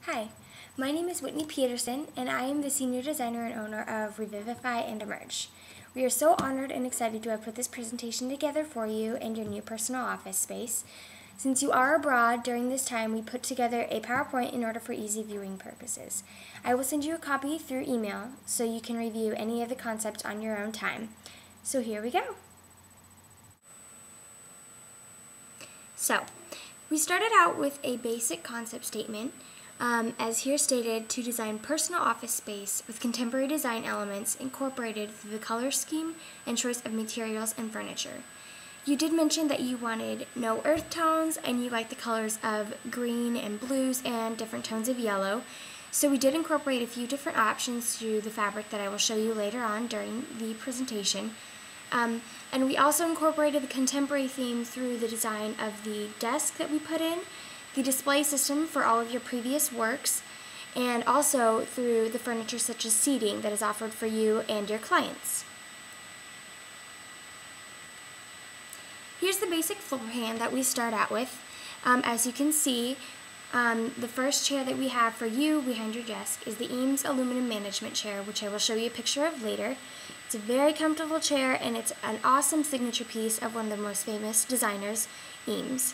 Hi, my name is Whitney Peterson, and I am the Senior Designer and owner of Revivify and Emerge. We are so honored and excited to have put this presentation together for you and your new personal office space. Since you are abroad during this time, we put together a PowerPoint in order for easy viewing purposes. I will send you a copy through email so you can review any of the concepts on your own time. So here we go. So, we started out with a basic concept statement, as here stated, to design personal office space with contemporary design elements incorporated through the color scheme and choice of materials and furniture. You did mention that you wanted no earth tones and you like the colors of green and blues and different tones of yellow. So we did incorporate a few different options through the fabric that I will show you later on during the presentation. And we also incorporated the contemporary theme through the design of the desk that we put in, the display system for all of your previous works, and also through the furniture such as seating that is offered for you and your clients. Here's the basic floor plan that we start out with. As you can see, the first chair that we have for you behind your desk is the Eames aluminum management chair, which I will show you a picture of later. It's a very comfortable chair, and it's an awesome signature piece of one of the most famous designers, Eames.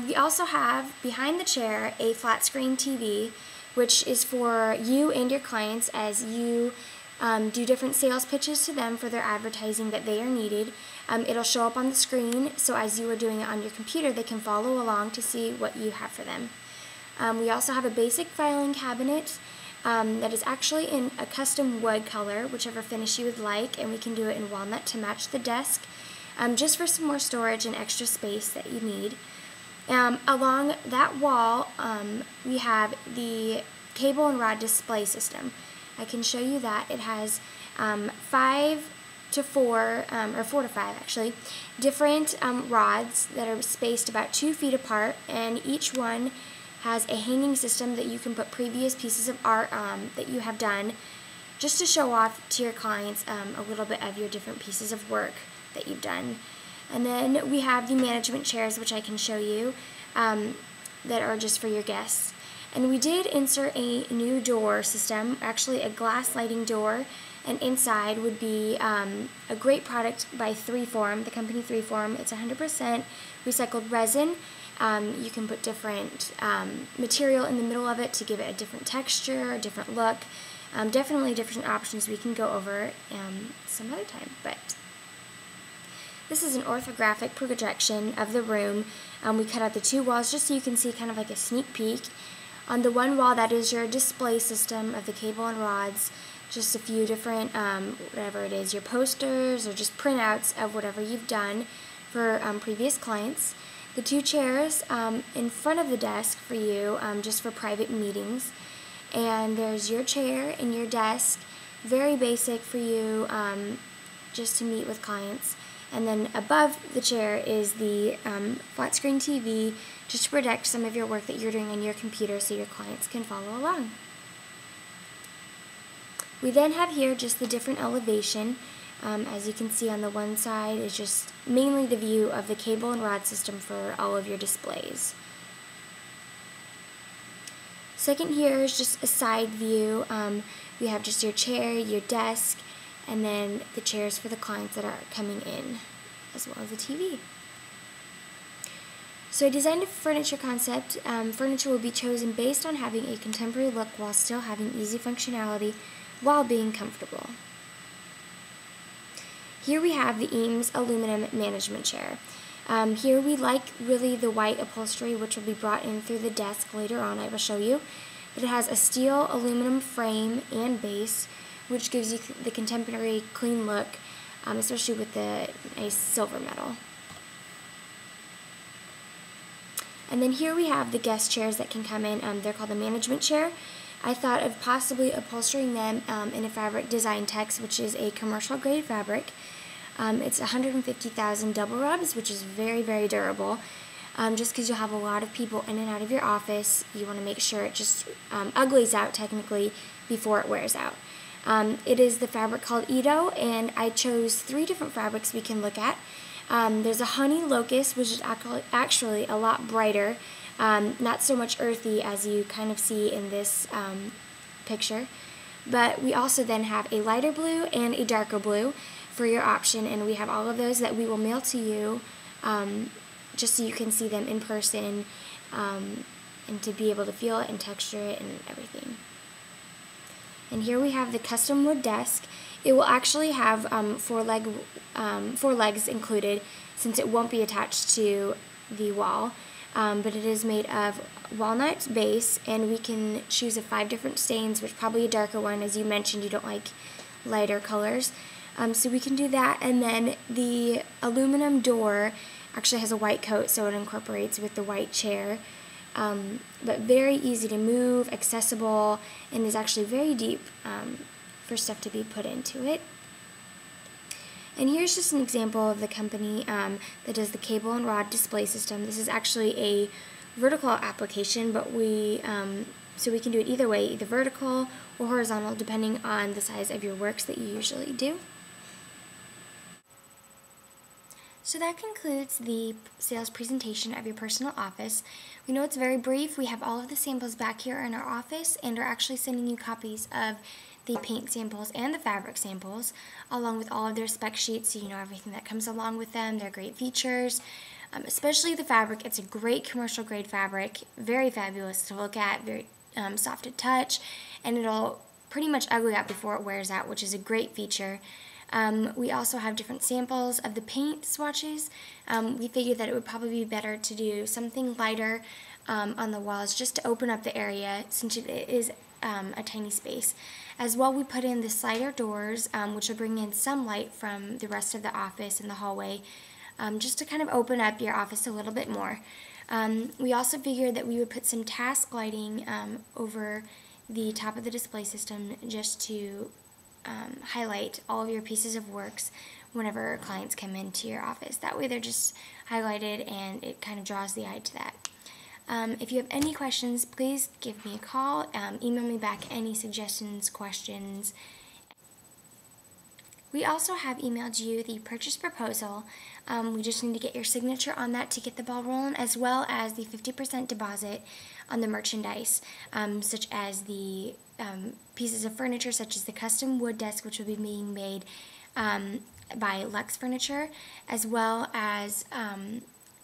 We also have behind the chair a flat screen TV, which is for you and your clients as you do different sales pitches to them for their advertising that they are needed. It'll show up on the screen, so as you are doing it on your computer, they can follow along to see what you have for them. We also have a basic filing cabinet that is actually in a custom wood color, whichever finish you would like, and we can do it in walnut to match the desk, just for some more storage and extra space that you need. Along that wall, we have the cable and rod display system. I can show you that. It has 5 to 4, or 4 to 5 actually, different rods that are spaced about 2 feet apart, and each one has a hanging system that you can put previous pieces of art that you have done, just to show off to your clients a little bit of your different pieces of work that you've done. And then we have the management chairs, which I can show you, that are just for your guests. And we did insert a new door system, actually a glass sliding door, and inside would be a great product by 3form, the company 3form. It's 100% recycled resin. You can put different material in the middle of it to give it a different texture, a different look. Definitely different options we can go over some other time. But this is an orthographic projection of the room. We cut out the 2 walls just so you can see kind of like a sneak peek. On the one wall, that is your display system of the cable and rods, just a few different, whatever it is, your posters or just printouts of whatever you've done for previous clients. The 2 chairs in front of the desk for you, just for private meetings. And there's your chair and your desk, very basic for you, just to meet with clients. And then above the chair is the flat screen TV, just to protect some of your work that you're doing on your computer so your clients can follow along. We then have here just the different elevation. As you can see on the one side is just mainly the view of the cable and rod system for all of your displays. Second here is just a side view. We have just your chair, your desk, and then the chairs for the clients that are coming in, as well as the TV. So I designed a furniture concept. Furniture will be chosen based on having a contemporary look while still having easy functionality while being comfortable. Here we have the Eames aluminum management chair. Here we like really the white upholstery, which will be brought in through the desk later on, I will show you. But it has a steel aluminum frame and base, which gives you the contemporary clean look, especially with the nice silver metal. And then here we have the guest chairs that can come in. They're called the management chair. I thought of possibly upholstering them in a fabric design text, which is a commercial grade fabric. It's 150,000 double rubs, which is very, very durable. Just because you'll have a lot of people in and out of your office, you want to make sure it just uglies out technically before it wears out. It is the fabric called Edo, and I chose 3 different fabrics we can look at. There's a honey locust, which is actually a lot brighter not so much earthy as you kind of see in this picture. But we also then have a lighter blue and a darker blue for your option, and we have all of those that we will mail to you just so you can see them in person and to be able to feel it and texture it and everything. And here we have the custom wood desk. It will actually have four legs included, since it won't be attached to the wall. But it is made of walnut base, and we can choose 5 different stains, which probably a darker one, as you mentioned you don't like lighter colors. So we can do that, and then the aluminum door actually has a white coat, so it incorporates with the white chair. But very easy to move, accessible, and is actually very deep for stuff to be put into it. And here's just an example of the company that does the cable and rod display system. This is actually a vertical application, but so we can do it either way, either vertical or horizontal, depending on the size of your works that you usually do. So that concludes the sales presentation of your personal office. We know it's very brief. We have all of the samples back here in our office, and are actually sending you copies of the paint samples and the fabric samples, along with all of their spec sheets, so you know everything that comes along with them, their great features. Especially the fabric. It's a great commercial grade fabric, very fabulous to look at, very soft to touch, and it'll pretty much ugly out before it wears out, which is a great feature. We also have different samples of the paint swatches. We figured that it would probably be better to do something lighter on the walls, just to open up the area, since it is a tiny space. As well, we put in the slider doors, which will bring in some light from the rest of the office and the hallway, just to kind of open up your office a little bit more. We also figured that we would put some task lighting over the top of the display system, just to highlight all of your pieces of works whenever clients come into your office. That way they're just highlighted, and it kind of draws the eye to that. If you have any questions, please give me a call, email me back any suggestions, questions. We also have emailed you the purchase proposal. We just need to get your signature on that to get the ball rolling, as well as the 50% deposit on the merchandise, such as the pieces of furniture, such as the custom wood desk, which will be being made by Lux Furniture, as well as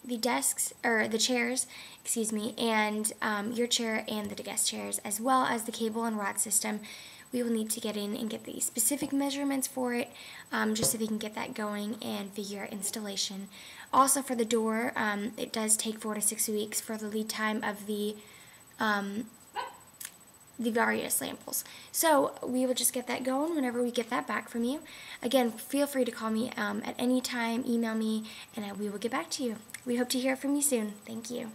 the chairs, excuse me, and your chair and the guest chairs, as well as the cable and rod system. We will need to get in and get the specific measurements for it, just so we can get that going and figure out installation. Also for the door, it does take 4 to 6 weeks for the lead time of the various samples. So we will just get that going whenever we get that back from you. Again, feel free to call me at any time, email me, and we will get back to you. We hope to hear from you soon. Thank you.